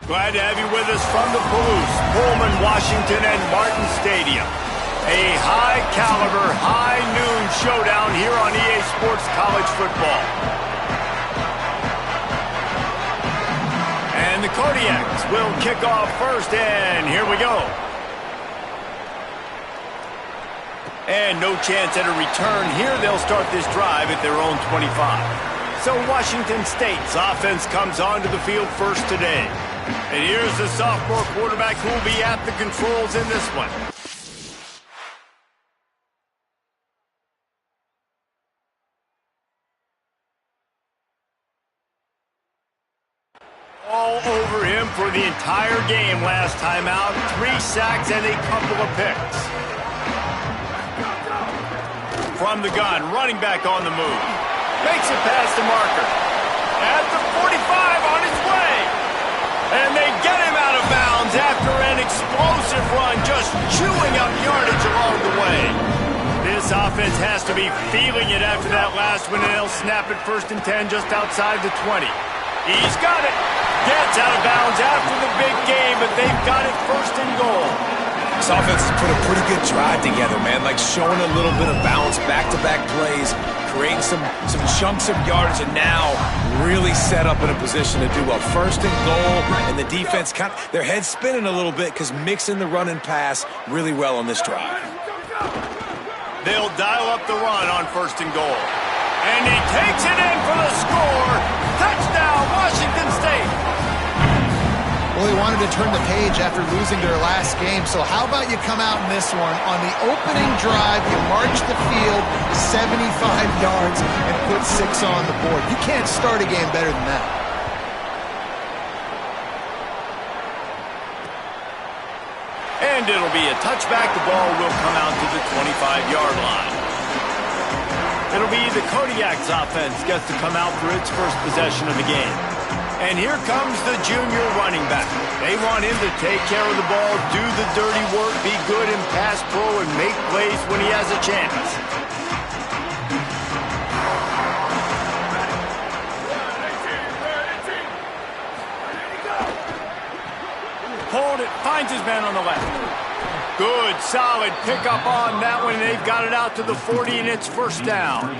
Glad to have you with us from the Palouse, Pullman, Washington, and Martin Stadium. A high-caliber, high-noon showdown here on EA Sports College Football. And the Kodiaks will kick off first, and here we go. And no chance at a return here. They'll start this drive at their own 25. So Washington State's offense comes onto the field first today. And here's the sophomore quarterback who will be at the controls in this one. All over him for the entire game last time out. 3 sacks and a couple of picks. From the gun, running back on the move. Makes it past the marker. At the 45 on his way. And they get him out of bounds after an explosive run, just chewing up yardage along the way. This offense has to be feeling it after that last one, and they'll snap it 1st and 10 just outside the 20. He's got it. Gets out of bounds after the big game, but they've got it 1st and goal. This offense has put a pretty good drive together, man, like showing a little bit of balance, back-to-back plays, creating some chunks of yardage, and now really set up in a position to do a 1st and goal, and the defense, their head's spinning a little bit because mixing the run and pass really well on this drive. They'll dial up the run on 1st and goal. And he takes it in for the score. Touchdown, Washington State. Well, they wanted to turn the page after losing their last game, so how about you come out in this one? On the opening drive, you march the field 75 yards and put 6 on the board. You can't start a game better than that. And it'll be a touchback. The ball will come out to the 25-yard line. It'll be the Kodiaks offense gets to come out for its first possession of the game. And here comes the junior running back. They want him to take care of the ball, do the dirty work, be good in pass pro, and make plays when he has a chance. Hold it, finds his man on the left. Good, solid pickup on that one. They've got it out to the 40, and it's 1st down.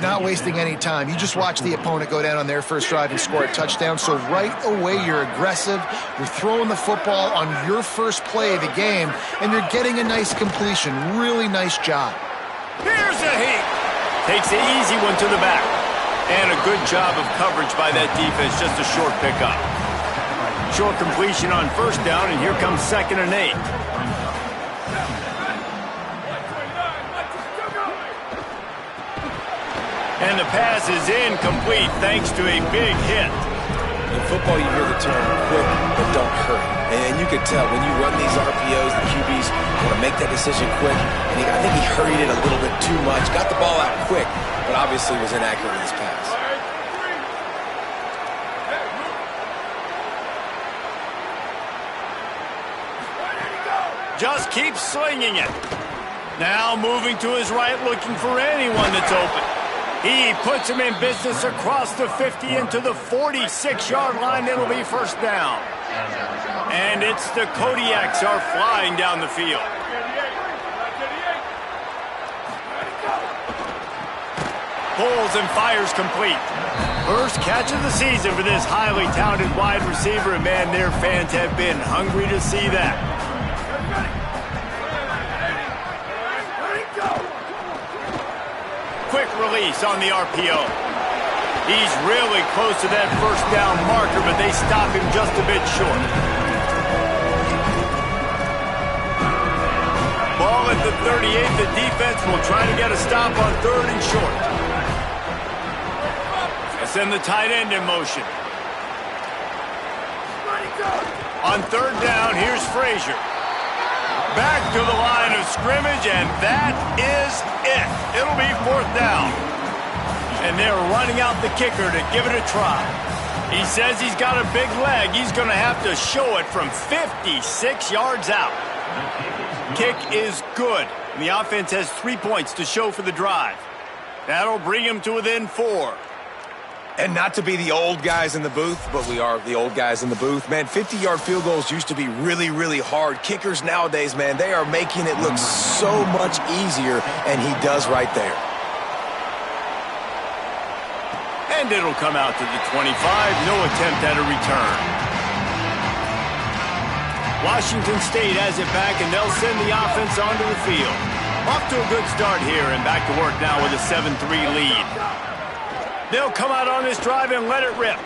Not wasting any time. You just watch the opponent go down on their first drive and score a touchdown. So right away, you're aggressive. You're throwing the football on your first play of the game, and you're getting a nice completion. Really nice job. Here's a heat. Takes the easy one to the back. And a good job of coverage by that defense. Just a short pickup. Short completion on 1st down, and here comes 2nd and 8. And the pass is incomplete thanks to a big hit. In football, you hear the term quick but don't hurry. And you can tell when you run these RPOs, the QBs want to make that decision quick. And I think he hurried it a little bit too much. Got the ball out quick, but obviously was inaccurate in his pass. Just keeps slinging it. Now moving to his right, looking for anyone that's open. He puts him in business across the 50 into the 46-yard line. It'll be 1st down. And it's the Kodiaks are flying down the field. Pulls and fires complete. First catch of the season for this highly talented wide receiver. And, man, their fans have been hungry to see that. Quick release on the RPO. He's really close to that 1st down marker, but they stop him just a bit short. Ball at the 38. The defense will try to get a stop on 3rd and short. They send the tight end in motion. On 3rd down, here's Frazier. Back to the line of scrimmage, and that is it. It'll be 4th down. And they're running out the kicker to give it a try. He says he's got a big leg. He's going to have to show it from 56 yards out. Kick is good. And the offense has 3 points to show for the drive. That'll bring him to within 4. And not to be the old guys in the booth, but we are the old guys in the booth. Man, 50-yard field goals used to be really, really hard. Kickers nowadays, man, they are making it look so much easier, and he does right there. And it'll come out to the 25. No attempt at a return. Washington State has it back, and they'll send the offense onto the field. Off to a good start here, and back to work now with a 7-3 lead. They'll come out on this drive and let it rip.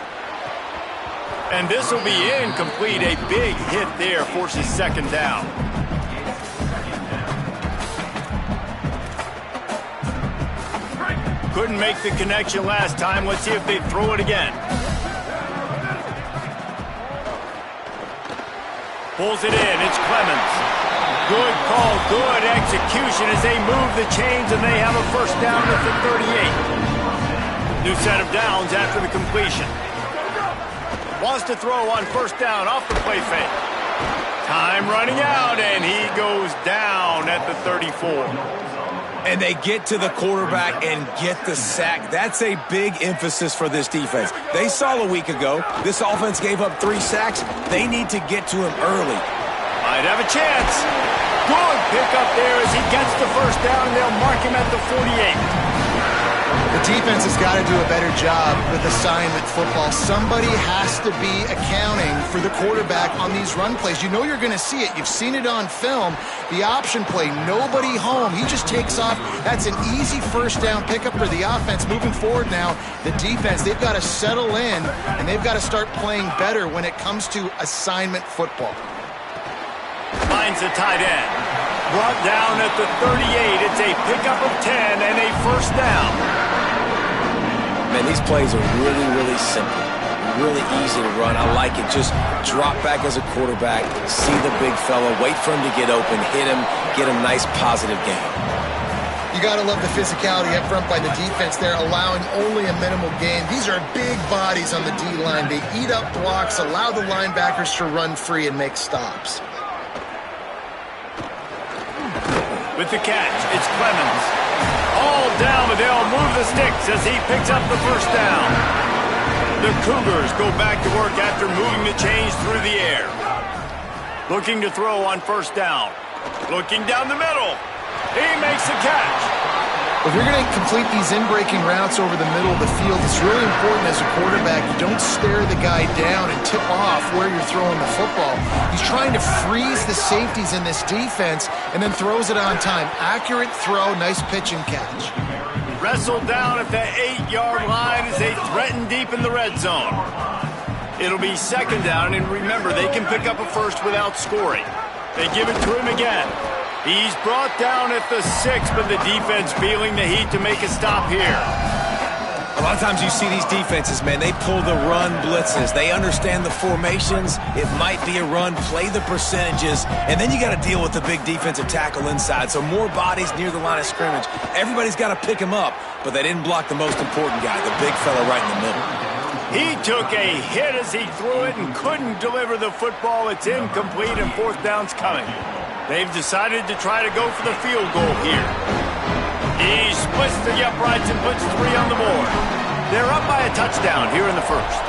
And this will be incomplete. A big hit there forces second down. Couldn't make the connection last time. Let's see if they throw it again. Pulls it in. It's Clemens. Good call, good execution as they move the chains, and they have a first down at the 38. New set of downs after the completion. Wants to throw on first down off the play fake. Time running out, and he goes down at the 34. And they get to the quarterback and get the sack. That's a big emphasis for this defense. They saw a week ago, this offense gave up 3 sacks. They need to get to him early. Might have a chance. Good pickup there as he gets the first down, and they'll mark him at the 48. The defense has got to do a better job with assignment football. Somebody has to be accounting for the quarterback on these run plays. You know you're going to see it. You've seen it on film. The option play, nobody home. He just takes off. That's an easy first down pickup for the offense. Moving forward now, the defense, they've got to settle in, and they've got to start playing better when it comes to assignment football. Finds the tight end. Brought down at the 38. It's a pickup of 10 and a first down. Man, these plays are really, really simple. Really easy to run. I like it. Just drop back as a quarterback, see the big fella, wait for him to get open, hit him, get a nice positive gain. You got to love the physicality up front by the defense there, allowing only a minimal gain. These are big bodies on the D-line. They eat up blocks, allow the linebackers to run free and make stops. With the catch, it's Clemens. All down, but they'll move the sticks as he picks up the first down. The Cougars go back to work after moving the chains through the air. Looking to throw on first down. Looking down the middle. He makes the catch. If you're going to complete these in-breaking routes over the middle of the field, it's really important as a quarterback you don't stare the guy down and tip off where you're throwing the football. He's trying to freeze the safeties in this defense and then throws it on time. Accurate throw, nice pitch and catch. Wrestled down at the 8-yard line as they threaten deep in the red zone. It'll be second down, and remember, they can pick up a first without scoring. They give it to him again. He's brought down at the 6, but the defense feeling the heat to make a stop here. A lot of times you see these defenses, man, they pull the run blitzes. They understand the formations. It might be a run, play the percentages, and then you got to deal with the big defensive tackle inside. So more bodies near the line of scrimmage. Everybody's got to pick him up, but they didn't block the most important guy, the big fella right in the middle. He took a hit as he threw it and couldn't deliver the football. It's incomplete, and fourth down's coming. They've decided to try to go for the field goal here. He splits the uprights and puts 3 on the board. They're up by a touchdown here in the first.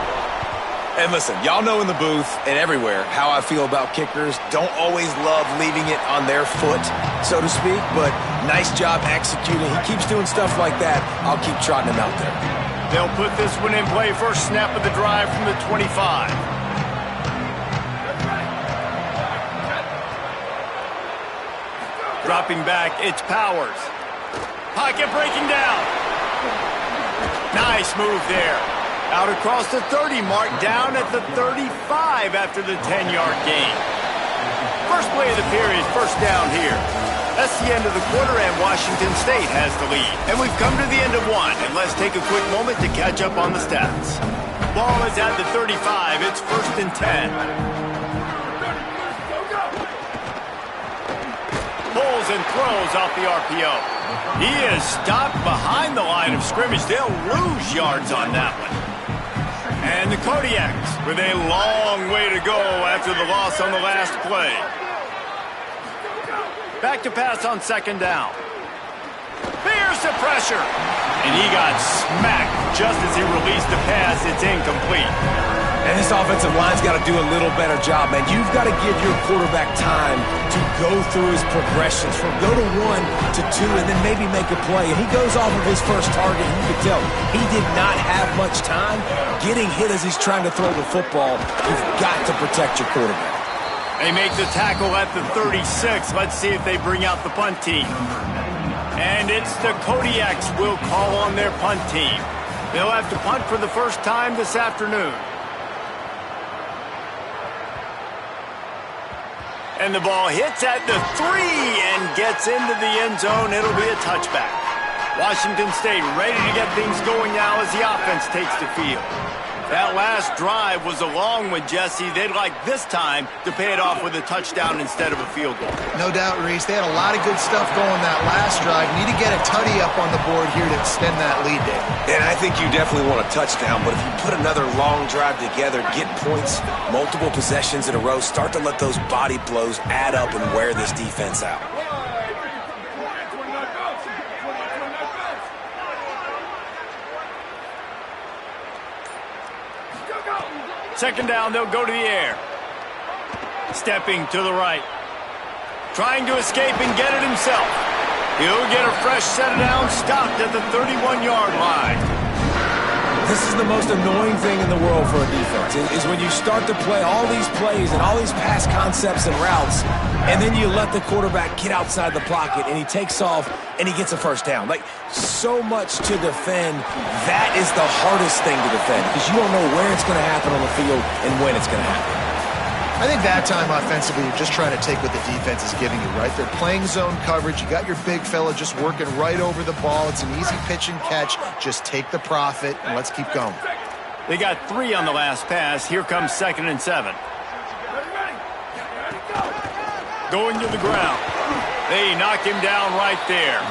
And listen, y'all know in the booth and everywhere how I feel about kickers. Don't always love leaving it on their foot, so to speak, but nice job executing. He keeps doing stuff like that. I'll keep trotting him out there. They'll put this one in play. First snap of the drive from the 25. Dropping back, it's Powers. Pocket breaking down. Nice move there. Out across the 30 mark, down at the 35 after the 10-yard gain. First play of the period, first down here. That's the end of the quarter, and Washington State has the lead. And we've come to the end of one, and let's take a quick moment to catch up on the stats. Ball is at the 35. It's first and 10. Pulls and throws off the RPO. He is stopped behind the line of scrimmage. They'll lose yards on that one. And the Kodiaks with a long way to go after the loss on the last play. Back to pass on second down. Here's the pressure. And he got smacked just as he released the pass. It's incomplete. And this offensive line's got to do a little better job, man. You've got to give your quarterback time to go through his progressions from go to 1 to 2 and then maybe make a play. And he goes off of his first target, and you can tell he did not have much time getting hit as he's trying to throw the football. You've got to protect your quarterback. They make the tackle at the 36. Let's see if they bring out the punt team. And it's the Kodiaks will call on their punt team. They'll have to punt for the first time this afternoon. And the ball hits at the 3 and gets into the end zone. It'll be a touchback. Washington State ready to get things going now as the offense takes the field. That last drive was a long one, Jesse. They'd like this time to pay it off with a touchdown instead of a field goal. No doubt, Reese. They had a lot of good stuff going that last drive. Need to get a tutty up on the board here to extend that lead, Dave. And I think you definitely want a touchdown, but if you put another long drive together, get points, multiple possessions in a row, start to let those body blows add up and wear this defense out. Second down, they'll go to the air. Stepping to the right. Trying to escape and get it himself. He'll get a fresh set of downs, stopped at the 31-yard line. This is the most annoying thing in the world for a defense, is when you start to play all these plays and all these pass concepts and routes, and then you let the quarterback get outside the pocket, and he takes off, and he gets a first down. Like, so much to defend. That is the hardest thing to defend, because you don't know where it's going to happen on the field and when it's going to happen. I think that time offensively, you're just trying to take what the defense is giving you, right? They're playing zone coverage. You got your big fella just working right over the ball. It's an easy pitch and catch. Just take the profit, and let's keep going. They got 3 on the last pass. Here comes 2nd and 7. Going to the ground. They knock him down right there.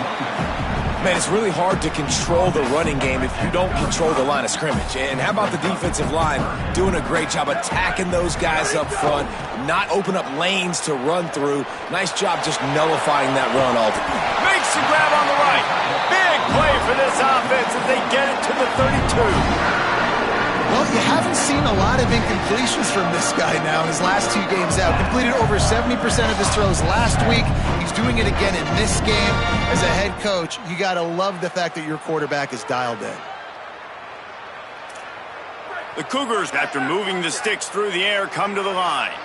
Man, it's really hard to control the running game if you don't control the line of scrimmage. And how about the defensive line doing a great job attacking those guys up front, not open up lanes to run through. Nice job just nullifying that run altogether. Makes the grab on the right. Big play for this offense as they get it to the 32. Well, you haven't seen a lot of incompletions from this guy now in his last 2 games out. Completed over 70% of his throws last week. He's doing it again in this game. As a head coach, you got to love the fact that your quarterback is dialed in. The Cougars, after moving the sticks through the air, come to the line.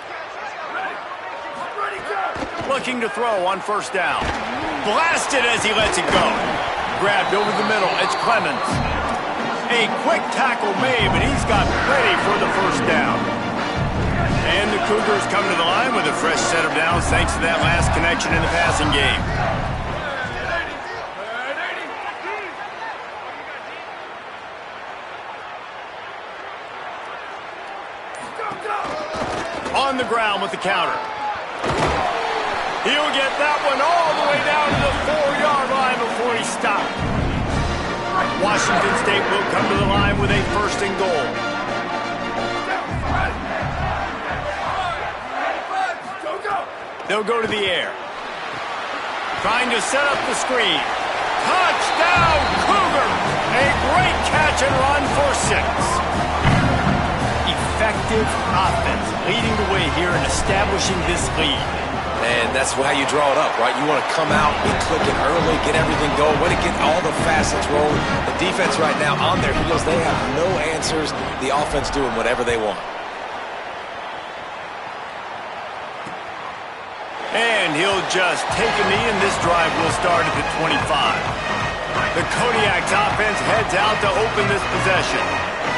Looking to throw on first down. Blasted as he lets it go. Grabbed over the middle. It's Clemens. A quick tackle made, but he's got plenty for the first down. And the Cougars come to the line with a fresh set of downs thanks to that last connection in the passing game. On the ground with the counter. He'll get that one all the way down to the 4-yard line before he stopped. Washington State will come to the line with a 1st and goal. They'll go to the air. Trying to set up the screen. Touchdown, Cougar! A great catch and run for 6. Effective offense leading the way here and establishing this lead. And that's how you draw it up, right? You want to come out, be clicking early, get everything going, want to get all the facets rolling. The defense right now on their heels, they have no answers. The offense doing whatever they want. And he'll just take a knee, and this drive will start at the 25. The Kodiaks offense heads out to open this possession.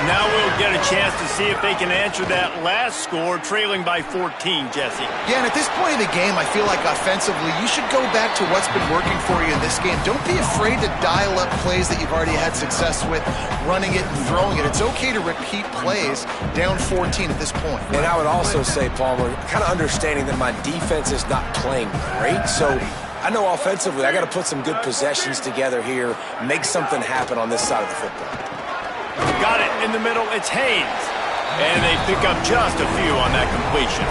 Now we'll get a chance to see if they can answer that last score, trailing by 14, Jesse. Yeah, and at this point in the game, I feel like offensively, you should go back to what's been working for you in this game. Don't be afraid to dial up plays that you've already had success with, running it and throwing it. It's okay to repeat plays down 14 at this point. And I would also say, Palmer, kind of understanding that my defense is not playing great, so I know offensively I got to put some good possessions together here, make something happen on this side of the football. Got it in the middle. It's Haynes. And they pick up just a few on that completion.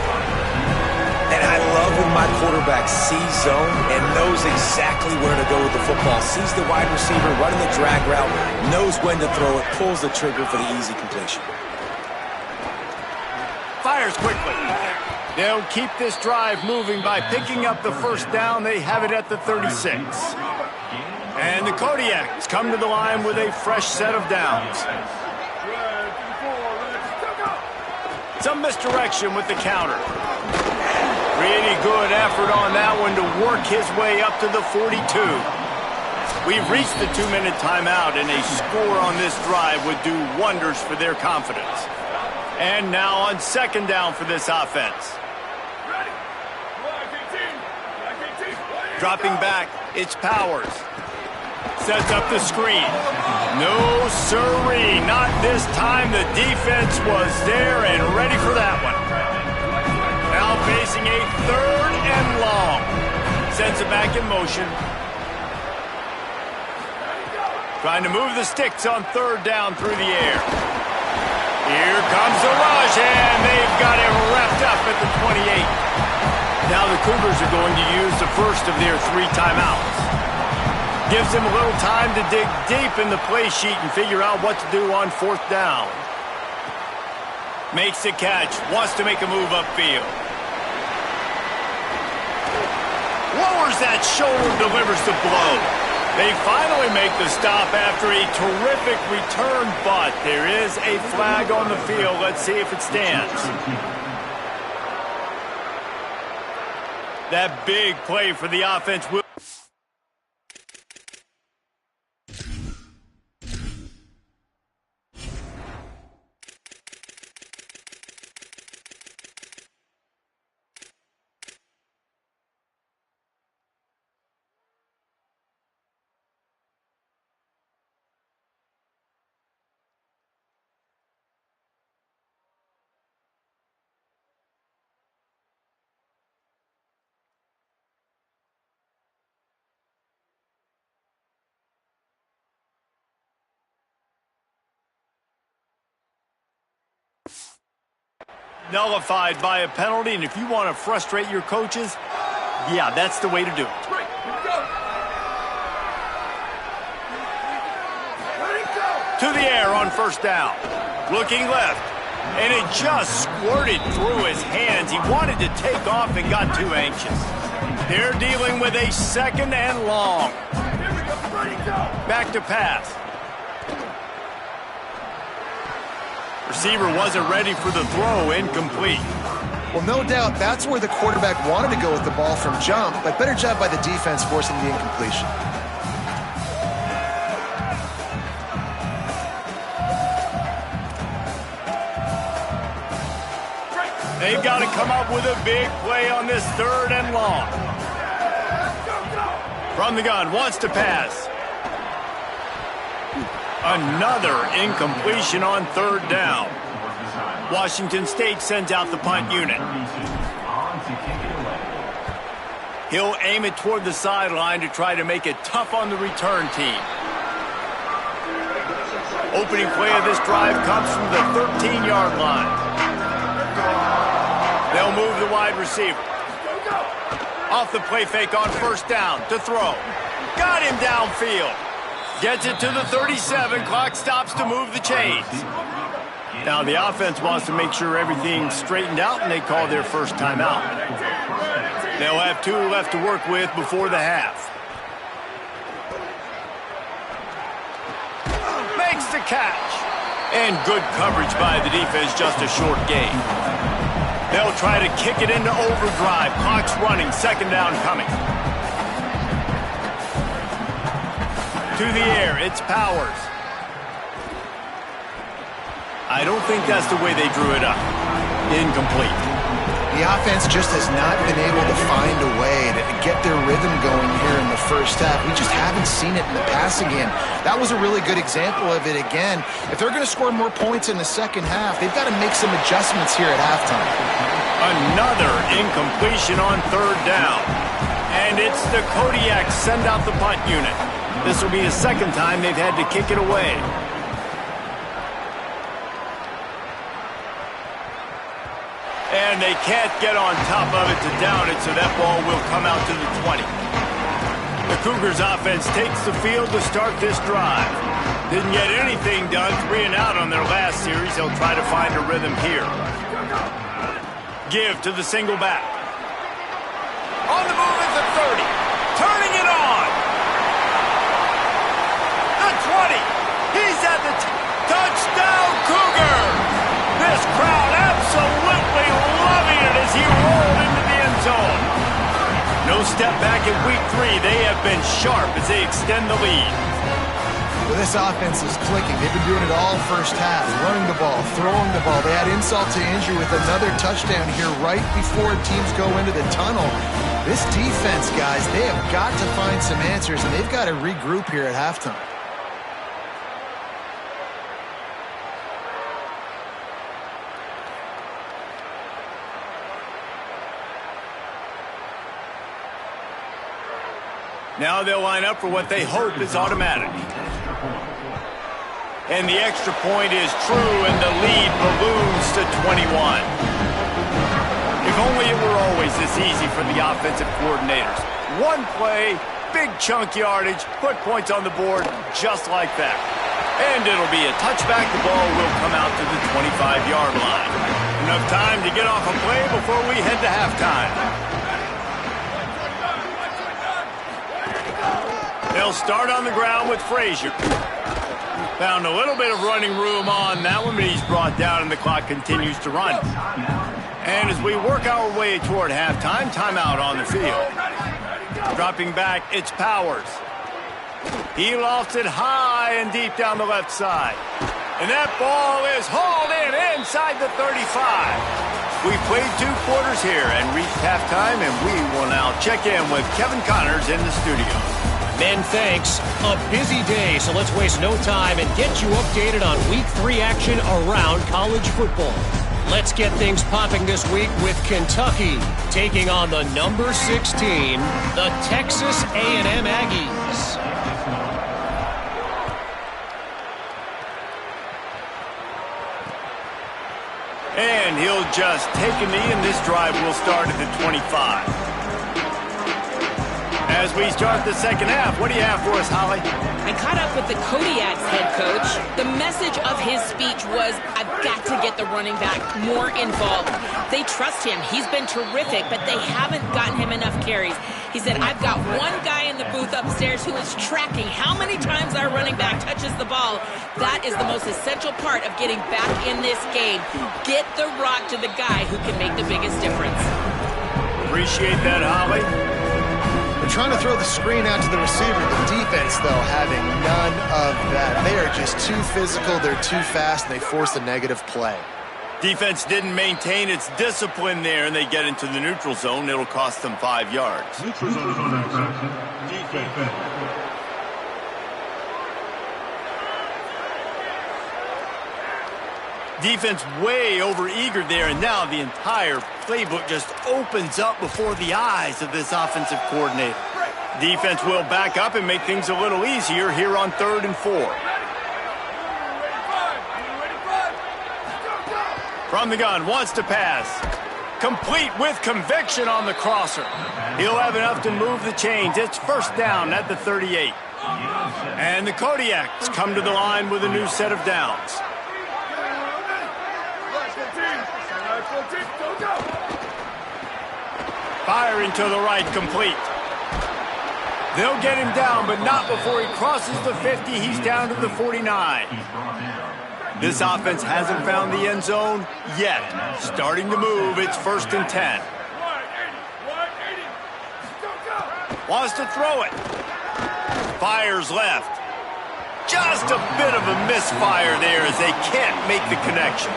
And I love when my quarterback sees zone and knows exactly where to go with the football. Sees the wide receiver running the drag route, knows when to throw it, pulls the trigger for the easy completion. Fires quickly. They'll keep this drive moving by picking up the first down. They have it at the 36. And the Kodiaks come to the line with a fresh set of downs. Some misdirection with the counter. Pretty good effort on that one to work his way up to the 42. We've reached the 2-minute timeout, and a score on this drive would do wonders for their confidence. And now on second down for this offense. Dropping back, it's Powers. Sets up the screen. No siree, not this time. The defense was there and ready for that one. Now facing a third and long. Sends it back in motion. Trying to move the sticks on third down through the air. Here comes the rush, and they've got it wrapped up at the 28. Now the Cougars are going to use the first of their 3 timeouts. Gives them a little time to dig deep in the play sheet and figure out what to do on fourth down. Makes the catch, wants to make a move upfield. Lowers that shoulder, delivers the blow. They finally make the stop after a terrific return, but there is a flag on the field. Let's see if it stands. That big play for the offense will... Nullified by a penalty, and if you want to frustrate your coaches, yeah, that's the way to do it. To the air on first down. Looking left, and it just squirted through his hands. He wanted to take off and got too anxious. They're dealing with a second and long. Back to pass. Receiver wasn't ready for the throw, incomplete. Well, no doubt that's where the quarterback wanted to go with the ball from jump, but better job by the defense forcing the incompletion. They've got to come up with a big play on this third and long. From the gun, wants to pass. Another incompletion on third down. Washington State sends out the punt unit. He'll aim it toward the sideline to try to make it tough on the return team. Opening play of this drive comes from the 13-yard line. They'll move the wide receiver. Off the play fake on first down to throw. Got him downfield. Gets it to the 37. Clock stops to move the chains. Now the offense wants to make sure everything's straightened out, and they call their first timeout. They'll have 2 left to work with before the half. Makes the catch. And good coverage by the defense, just a short gain. They'll try to kick it into overdrive. Clock's running, second down coming. To the air, it's Powers. I don't think that's the way they drew it up. Incomplete. The offense just has not been able to find a way to get their rhythm going here in the first half. We just haven't seen it in the passing game. That was a really good example of it again. If they're going to score more points in the second half, they've got to make some adjustments here at halftime. Another incompletion on third down. And it's the Kodiaks send out the punt unit. This will be the second time they've had to kick it away. And they can't get on top of it to down it, so that ball will come out to the 20. The Cougars offense takes the field to start this drive. Didn't get anything done, 3 and out on their last series. They'll try to find a rhythm here. Give to the single back. On the move at the 30. Turning it on. The 20. He's at the touchdown, Cougars. This crowd absolutely loving it as he rolled into the end zone. No step back in week 3. They have been sharp as they extend the lead. Well, this offense is clicking. They've been doing it all first half, running the ball, throwing the ball. They had insult to injury with another touchdown here right before teams go into the tunnel. This defense, guys, they have got to find some answers, and they've got to regroup here at halftime. Now they'll line up for what they hope is automatic. And the extra point is true, and the lead balloons to 21. If only it were always this easy for the offensive coordinators. One play, big chunk yardage, put points on the board just like that. And it'll be a touchback. The ball will come out to the 25-yard line. Enough time to get off a play before we head to halftime. They'll start on the ground with Frazier. Found a little bit of running room on that one, but he's brought down and the clock continues to run. And as we work our way toward halftime, timeout on the field. Dropping back, it's Powers. He lofts it high and deep down the left side. And that ball is hauled in inside the 35. We've played 2 quarters here and reached halftime, and we will now check in with Kevin Connors in the studio. Men, thanks. A busy day, so let's waste no time and get you updated on Week 3 action around college football. Let's get things popping this week with Kentucky taking on the number 16, the Texas A&M Aggies. And he'll just take a knee, and this drive will start at the 25. As we start the second half, what do you have for us, Holly? I caught up with the Kodiak's head coach. The message of his speech was, I've got to get the running back more involved. They trust him. He's been terrific, but they haven't gotten him enough carries. He said, I've got one guy in the booth upstairs who is tracking how many times our running back touches the ball. That is the most essential part of getting back in this game. Get the rock to the guy who can make the biggest difference. Appreciate that, Holly. They're trying to throw the screen out to the receiver. The defense, though, having none of that. They are just too physical, they're too fast, and they force a negative play. Defense didn't maintain its discipline there, and they get into the neutral zone. It'll cost them 5 yards. Neutral zone action. Defense. Defense way over-eager there, and now the entire playbook just opens up before the eyes of this offensive coordinator. Defense will back up and make things a little easier here on 3rd and 4. From the gun, wants to pass. Complete with conviction on the crosser. He'll have enough to move the chains. It's first down at the 38. And the Kodiaks come to the line with a new set of downs. Firing to the right, complete. They'll get him down, but not before he crosses the 50. He's down to the 49. This offense hasn't found the end zone yet. Starting to move, it's 1st and 10. Wants to throw it. Fires left. Just a bit of a misfire there as they can't make the connection.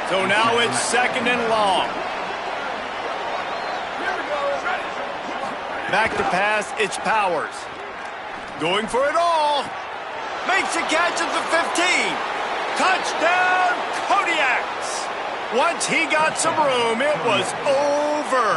So now it's 2nd and long. Back to pass, it's Powers. Going for it all. Makes a catch at the 15. Touchdown, Kodiaks. Once he got some room, it was over.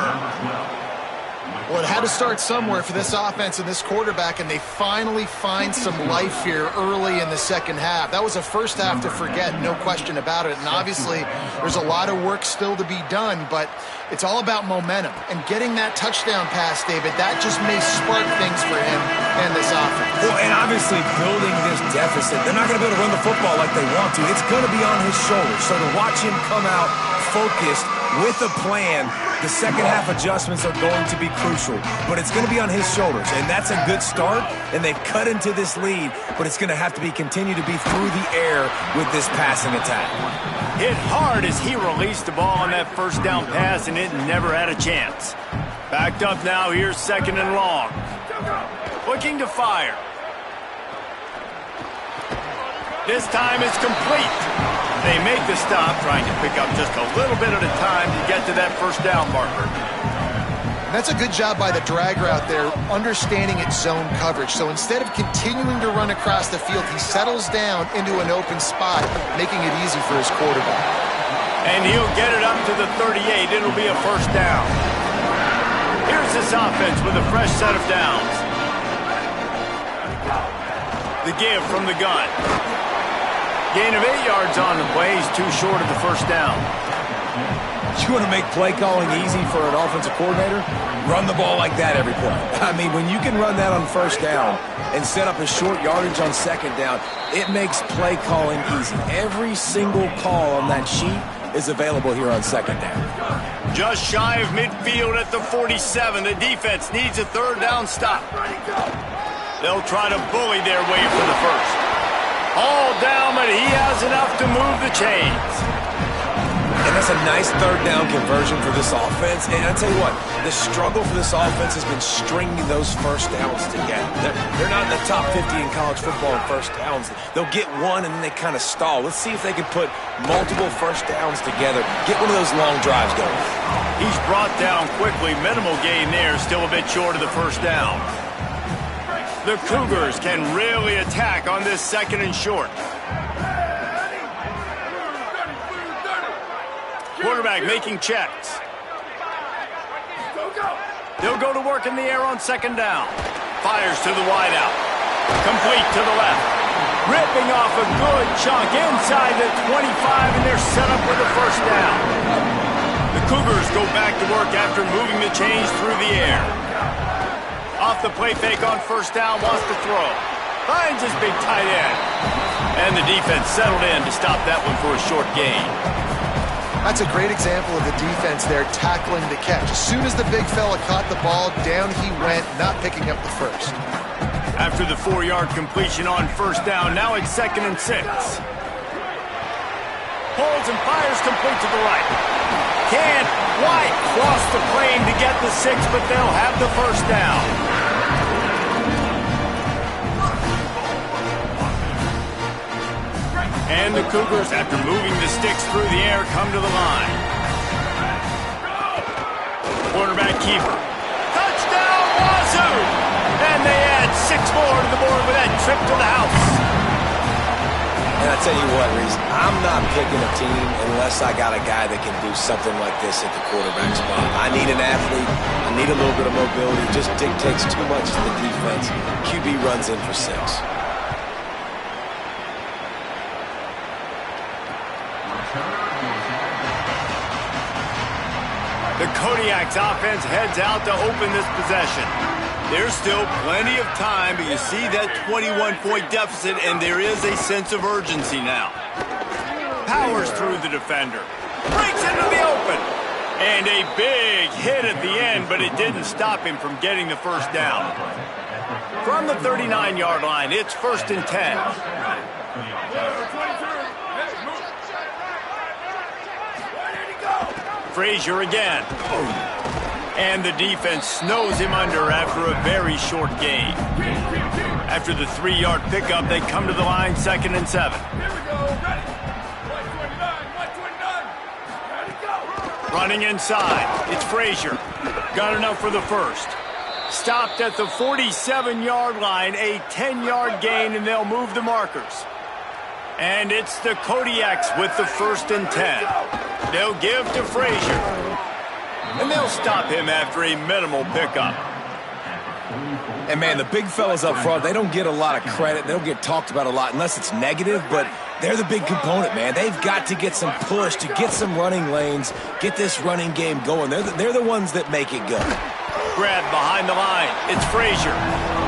Well, it had to start somewhere for this offense and this quarterback, and they finally find some life here early in the second half. That was a first half to forget, no question about it. And obviously, there's a lot of work still to be done, but it's all about momentum. And getting that touchdown pass, David, that just may spark things for him and this offense. Well, and obviously building this deficit, they're not going to be able to run the football like they want to. It's going to be on his shoulders. So to watch him come out focused with a plan, the second half adjustments are going to be crucial, but it's going to be on his shoulders, and that's a good start, and they've cut into this lead, but it's going to have to continue to be through the air with this passing attack. Hit hard as he released the ball on that first down pass, and it never had a chance. Backed up now, here's second and long. Looking to fire. This time it's complete. They make the stop, trying to pick up just a little bit at a time to get to that first down marker. That's a good job by the drag route there, understanding its zone coverage. So instead of continuing to run across the field, he settles down into an open spot, making it easy for his quarterback. And he'll get it up to the 38. It'll be a first down. Here's this offense with a fresh set of downs. The give from the gun. Gain of 8 yards on the play. He's too short of the first down. You want to make play calling easy for an offensive coordinator? Run the ball like that every play. I mean, when you can run that on first down and set up a short yardage on second down, it makes play calling easy. Every single call on that sheet is available here on second down. Just shy of midfield at the 47. The defense needs a third down stop. They'll try to bully their way for the first. All down, but he has enough to move the chains. And that's a nice third down conversion for this offense. And I tell you what, the struggle for this offense has been stringing those first downs together. They're not in the top 50 in college football in first downs. They'll get one and then they kind of stall. Let's see if they can put multiple first downs together. Get one of those long drives going. He's brought down quickly. Minimal gain there. Still a bit short of the first down. The Cougars can really attack on this second and short. Quarterback making checks. They'll go to work in the air on second down. Fires to the wideout. Complete to the left. Ripping off a good chunk inside the 25, and they're set up with a first down. The Cougars go back to work after moving the chains through the air. Off the play fake on first down, wants to throw. Finds his big tight end. And the defense settled in to stop that one for a short gain. That's a great example of the defense there tackling the catch. As soon as the big fella caught the ball, down he went, not picking up the first. After the 4-yard completion on first down, now it's second and 6. Holds and fires complete to the right. Can't quite cross the plane to get the 6, but they'll have the first down. And the Cougars, after moving the sticks through the air, come to the line. Quarterback keeper. Touchdown, Wazzu! And they add 6 more to the board with that trip to the house. And I tell you what, Reese, I'm not picking a team unless I got a guy that can do something like this at the quarterback spot. I need an athlete. I need a little bit of mobility. It just dictates too much to the defense. QB runs in for 6. The Kodiak's offense heads out to open this possession. There's still plenty of time, but you see that 21-point deficit, and there is a sense of urgency now. Powers through the defender. Breaks into the open. And a big hit at the end, but it didn't stop him from getting the first down. From the 39-yard line, it's first and 10. Frazier again. And the defense snows him under after a very short gain. After the 3-yard pickup, they come to the line, second and 7. Running inside, it's Frazier. Got enough for the first. Stopped at the 47-yard line, a 10-yard gain, and they'll move the markers. And it's the Kodiaks with the first and 10. They'll give to Frazier. And they'll stop him after a minimal pickup. And, man, the big fellas up front, they don't get a lot of credit. They don't get talked about a lot unless it's negative, but they're the big component, man. They've got to get some push, to get some running lanes, get this running game going. They're the ones that make it go. Grab behind the line. It's Frazier.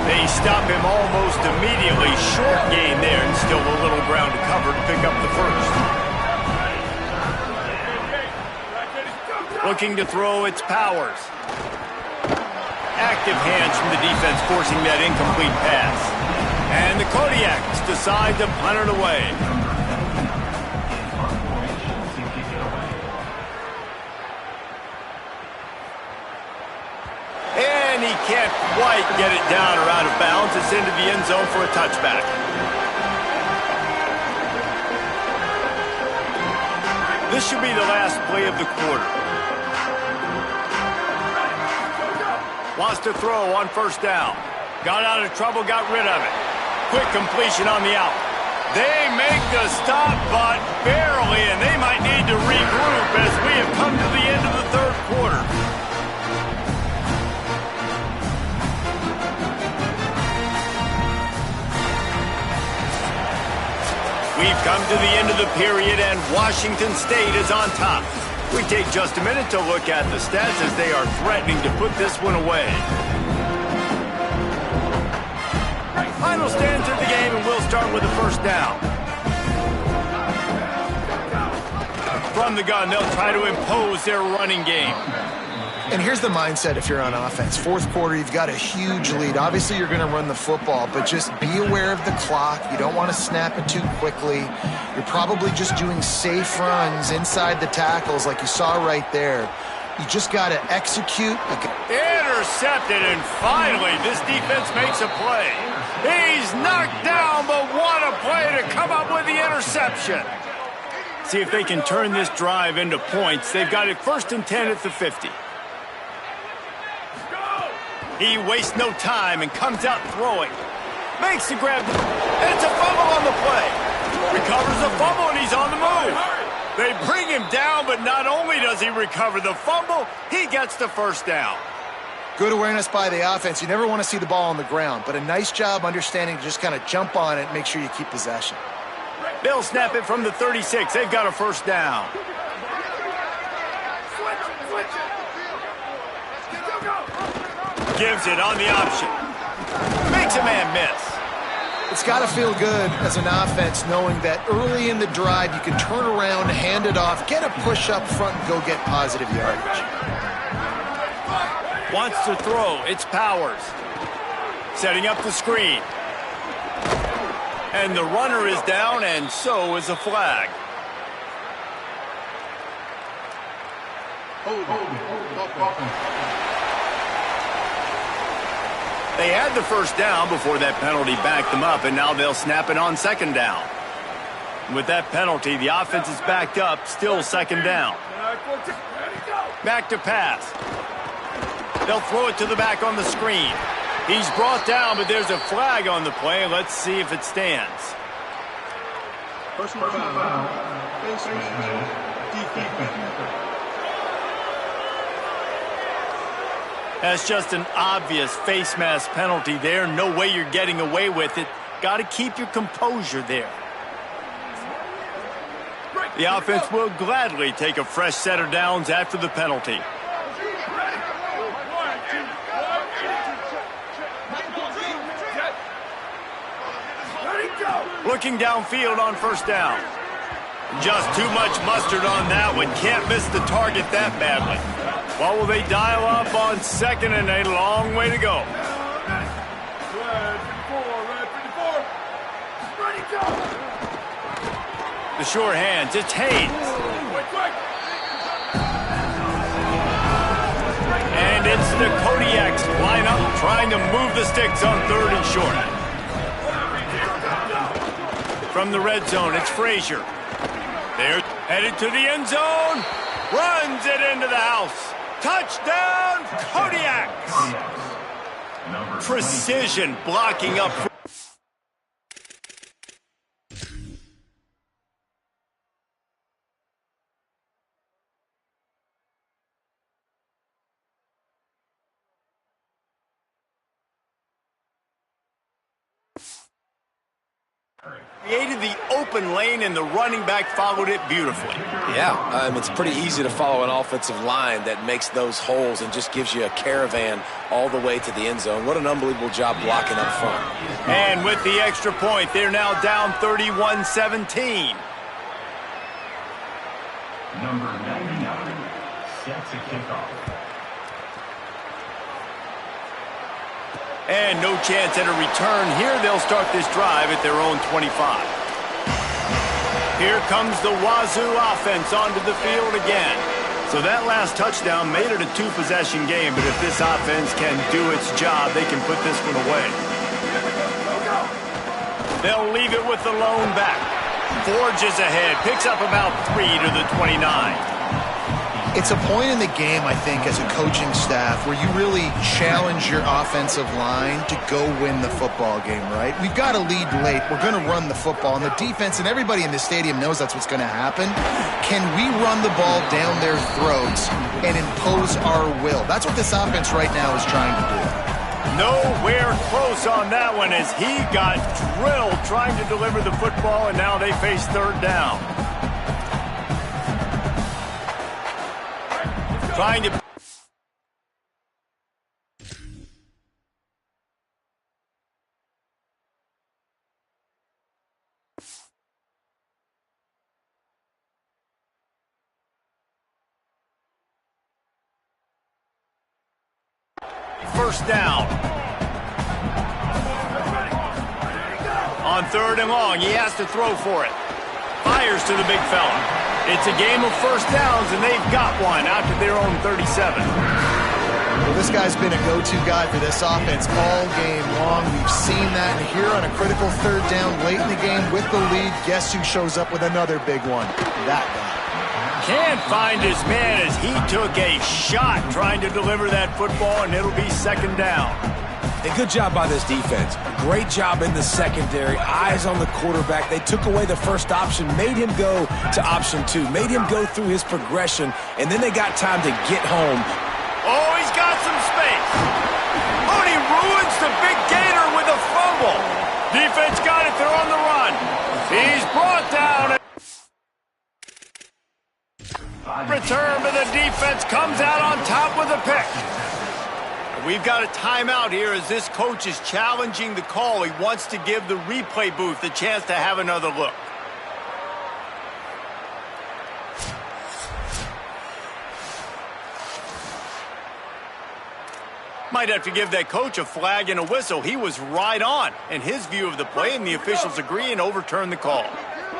They stop him almost immediately. Short gain there, and still a little ground to cover to pick up the first. Looking to throw, it's Powers. Active hands from the defense forcing that incomplete pass. And the Kodiaks decide to punt it away. And he can't quite get it down or out of bounds. It's into the end zone for a touchback. This should be the last play of the quarter. Wants to throw on first down. Got out of trouble, got rid of it. Quick completion on the out. They make the stop, but barely, and they might need to regroup as we have come to the end of the third quarter. We've come to the end of the period, and Washington State is on top. We take just a minute to look at the stats as they are threatening to put this one away. Final stands of the game, and we'll start with the first down. From the gun, they'll try to impose their running game. And here's the mindset if you're on offense. Fourth quarter, you've got a huge lead. Obviously, you're going to run the football, but just be aware of the clock. You don't want to snap it too quickly. You're probably just doing safe runs inside the tackles like you saw right there. You just got to execute. Intercepted, and finally, this defense makes a play. He's knocked down, but what a play to come up with the interception. See if they can turn this drive into points. They've got it 1st and 10 at the 50. He wastes no time and comes out throwing. Makes the grab. And it's a fumble on the play. Recovers the fumble, and he's on the move. They bring him down, but not only does he recover the fumble, he gets the first down. Good awareness by the offense. You never want to see the ball on the ground, but a nice job understanding to just kind of jump on it and make sure you keep possession. They'll snap it from the 36. They've got a first down. Gives it on the option. Makes a man miss. It's got to feel good as an offense knowing that early in the drive you can turn around, hand it off, get a push up front, and go get positive yardage. Wants to throw. It's Powers. Setting up the screen. And the runner is down, and so is a flag. They had the first down before that penalty backed them up, and now they'll snap it on second down. With that penalty, the offense is backed up, still second down. Back to pass. They'll throw it to the back on the screen. He's brought down, but there's a flag on the play. Let's see if it stands. Personal foul. Face mask. Defense. That's just an obvious face mask penalty there. No way you're getting away with it. Got to keep your composure there. The offense will gladly take a fresh set of downs after the penalty. Looking downfield on first down. Just too much mustard on that one. Can't miss the target that badly. Well, will they dial up on second, and a long way to go. The sure hands, it's Haynes. And it's the Kodiaks line up, trying to move the sticks on third and short. From the red zone, it's Frazier. They're headed to the end zone. Runs it into the house. Touchdown, Kodiaks. Precision blocking up. Created the open lane, and the running back followed it beautifully. Yeah, it's pretty easy to follow an offensive line that makes those holes and just gives you a caravan all the way to the end zone. What an unbelievable job blocking up front. And with the extra point, they're now down 31-17. Number 99 sets a kickoff. And no chance at a return here. They'll start this drive at their own 25. Here comes the Wazzu offense onto the field again. So that last touchdown made it a two-possession game, but if this offense can do its job, they can put this one away. They'll leave it with the lone back. Forges ahead, picks up about 3 to the 29. It's a point in the game, I think, as a coaching staff where you really challenge your offensive line to go win the football game, right? We've got to lead late. We're going to run the football. And the defense and everybody in the stadium knows that's what's going to happen. Can we run the ball down their throats and impose our will? That's what this offense right now is trying to do. Nowhere close on that one as he got drilled trying to deliver the football, and now they face third down. Trying to... First down. On third and long, he has to throw for it. Fires to the big fella. It's a game of first downs, and they've got one out to their own 37. Well, this guy's been a go-to guy for this offense all game long. We've seen that. And here on a critical third down late in the game with the lead, guess who shows up with another big one? That guy. Can't find his man as he took a shot trying to deliver that football, and it'll be second down. A good job by this defense. Great job in the secondary. Eyes on the quarterback. They took away the first option, made him go to option 2, made him go through his progression, and then they got time to get home. Oh, he's got some space. Oh, and he ruins the big gator with a fumble. Defense got it. They're on the run. He's brought down. Return, but the defense comes out on top with a pick. We've got a timeout here as this coach is challenging the call. He wants to give the replay booth a chance to have another look. Might have to give that coach a flag and a whistle. He was right on in his view of the play, and the officials agree and overturn the call.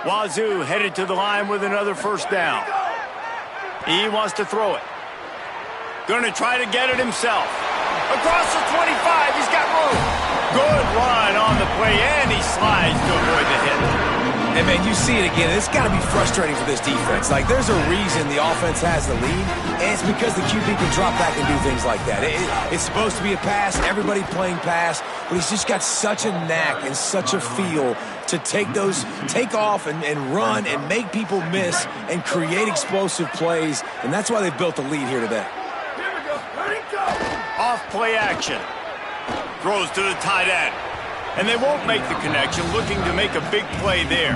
Wazzu headed to the line with another first down. He wants to throw it. Going to try to get it himself. Across the 25, he's got room. Good run on the play, and he slides to avoid the hit. And, man, you see it again. It's got to be frustrating for this defense. Like, there's a reason the offense has the lead, and it's because the QB can drop back and do things like that. It's supposed to be a pass, everybody playing pass, but he's just got such a knack and such a feel to take off and run and make people miss and create explosive plays, and that's why they've built the lead here today. Off play action. Throws to the tight end. And they won't make the connection, looking to make a big play there.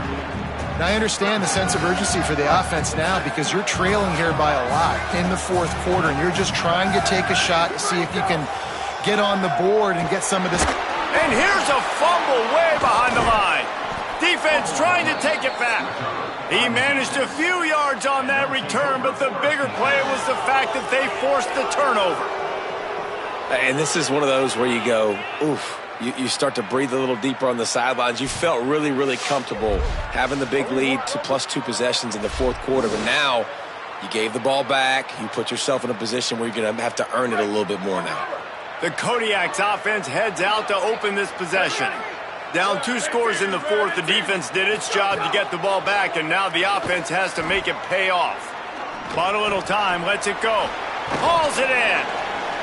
Now, I understand the sense of urgency for the offense now because you're trailing here by a lot in the fourth quarter, and you're just trying to take a shot to see if you can get on the board and get some of this. And here's a fumble way behind the line. Defense trying to take it back. He managed a few yards on that return, but the bigger play was the fact that they forced the turnover. And this is one of those where you go, oof. You start to breathe a little deeper on the sidelines. You felt really, really comfortable having the big lead plus 2 possessions in the fourth quarter. But now you gave the ball back. You put yourself in a position where you're going to have to earn it a little bit more now. The Kodiak's offense heads out to open this possession. Down 2 scores in the fourth. The defense did its job to get the ball back, and now the offense has to make it pay off. But a little time, lets it go. Hauls it in.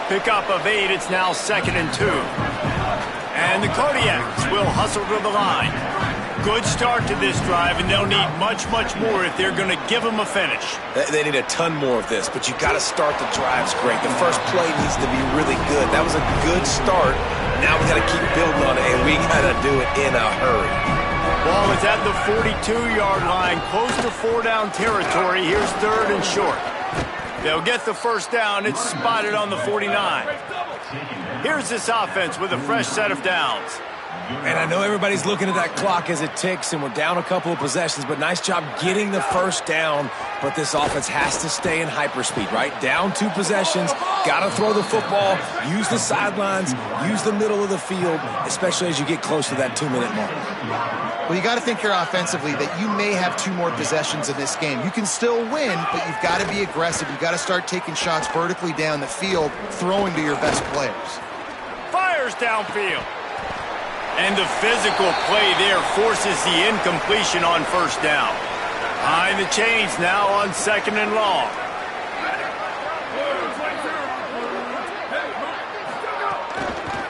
Pick up of 8. It's now 2nd and 2. And the Kodiaks will hustle to the line. Good start to this drive, and they'll need much, much more if they're going to give them a finish. They need a ton more of this, but you got to start the drives great. The first play needs to be really good. That was a good start. Now we got to keep building on it, and we got to do it in a hurry. Ball is at the 42-yard line, close to 4-down territory. Here's 3rd and short. They'll get the first down. It's spotted on the 49. Here's this offense with a fresh set of downs. And I know everybody's looking at that clock as it ticks, and we're down a couple of possessions, but nice job getting the first down. But this offense has to stay in hyperspeed, right? Down 2 possessions, got to throw the football, use the sidelines, use the middle of the field, especially as you get close to that 2-minute mark. Well, you got to think here offensively that you may have 2 more possessions in this game. You can still win, but you've got to be aggressive. You've got to start taking shots vertically down the field, throwing to your best players. Fires downfield. And the physical play there forces the incompletion on first down. Behind the chains now on 2nd and long.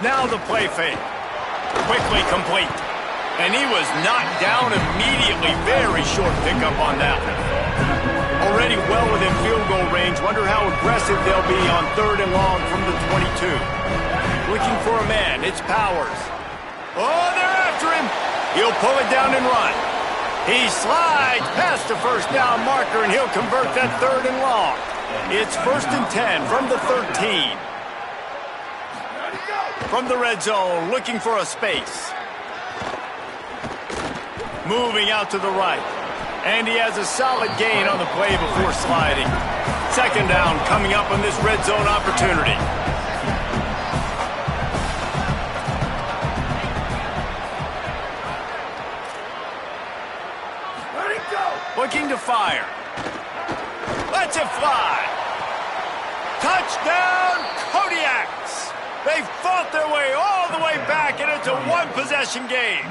Now the play fake. Quickly complete. And he was knocked down immediately. Very short pickup on that one. Already well within field goal range. Wonder how aggressive they'll be on 3rd and long from the 22. Looking for a man. It's Powers. Oh, they're after him. He'll pull it down and run. He slides past the first down marker, and he'll convert that 3rd and long. It's 1st and 10 from the 13. From the red zone, looking for a space. Moving out to the right. And he has a solid gain on the play before sliding. 2nd down coming up on this red zone opportunity. Looking to fire. Lets it fly. Touchdown, Kodiaks. They fought their way all the way back, and it's a 1-possession game.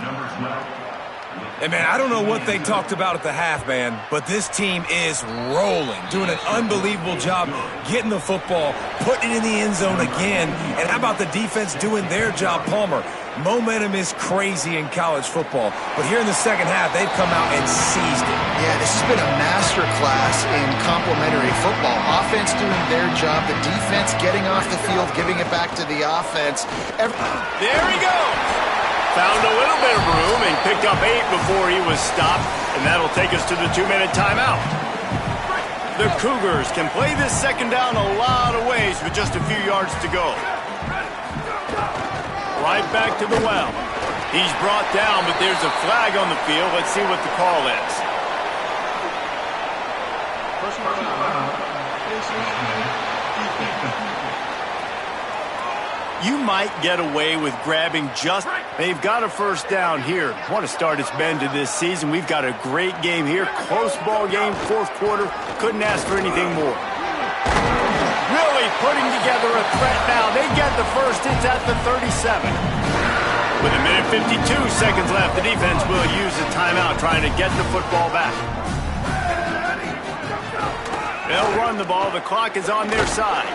And, man, I don't know what they talked about at the half, man, but this team is rolling, doing an unbelievable job getting the football, putting it in the end zone again. And how about the defense doing their job, Palmer? Momentum is crazy in college football, but here in the second half, they've come out and seized it. Yeah, this has been a master class in complementary football. Offense doing their job, the defense getting off the field, giving it back to the offense. There he goes. Found a little bit of room and picked up 8 before he was stopped, and that'll take us to the 2-minute timeout. The Cougars can play this 2nd down a lot of ways with just a few yards to go. Right back to the well. He's brought down, but there's a flag on the field. Let's see what the call is. You might get away with grabbing just... They've got a first down here. Want to start its bend to this season. We've got a great game here. Close ball game, 4th quarter. Couldn't ask for anything more. Really putting together a threat now. They get the first. It's at the 37. With a minute 52 seconds left, the defense will use a timeout trying to get the football back. They'll run the ball. The clock is on their side.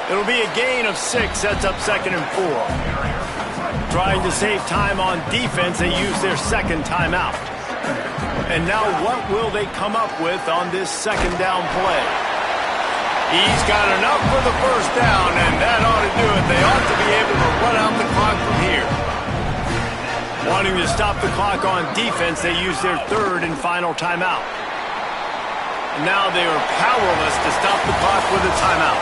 It'll be a gain of 6, sets up 2nd and 4. Trying to save time on defense, they use their 2nd timeout. And now what will they come up with on this 2nd down play? He's got enough for the first down, and that ought to do it. They ought to be able to run out the clock from here. Wanting to stop the clock on defense, they use their 3rd and final timeout. And now they are powerless to stop the clock with a timeout.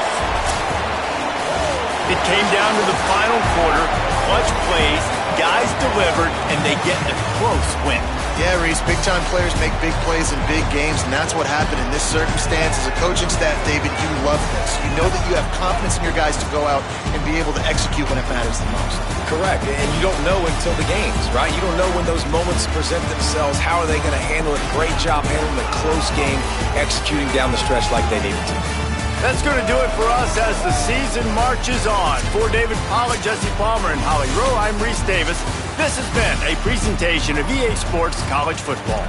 It came down to the final quarter, clutch plays, guys delivered, and they get a close win. Yeah, Reese, big-time players make big plays in big games, and that's what happened in this circumstance. As a coaching staff, David, you love this. You know that you have confidence in your guys to go out and be able to execute when it matters the most. Correct, and you don't know until the games, right? You don't know when those moments present themselves. How are they going to handle it? Great job handling the close game, executing down the stretch like they needed to. That's going to do it for us as the season marches on. For David Pollack, Jesse Palmer, and Holly Rowe, I'm Reese Davis. This has been a presentation of EA Sports College Football.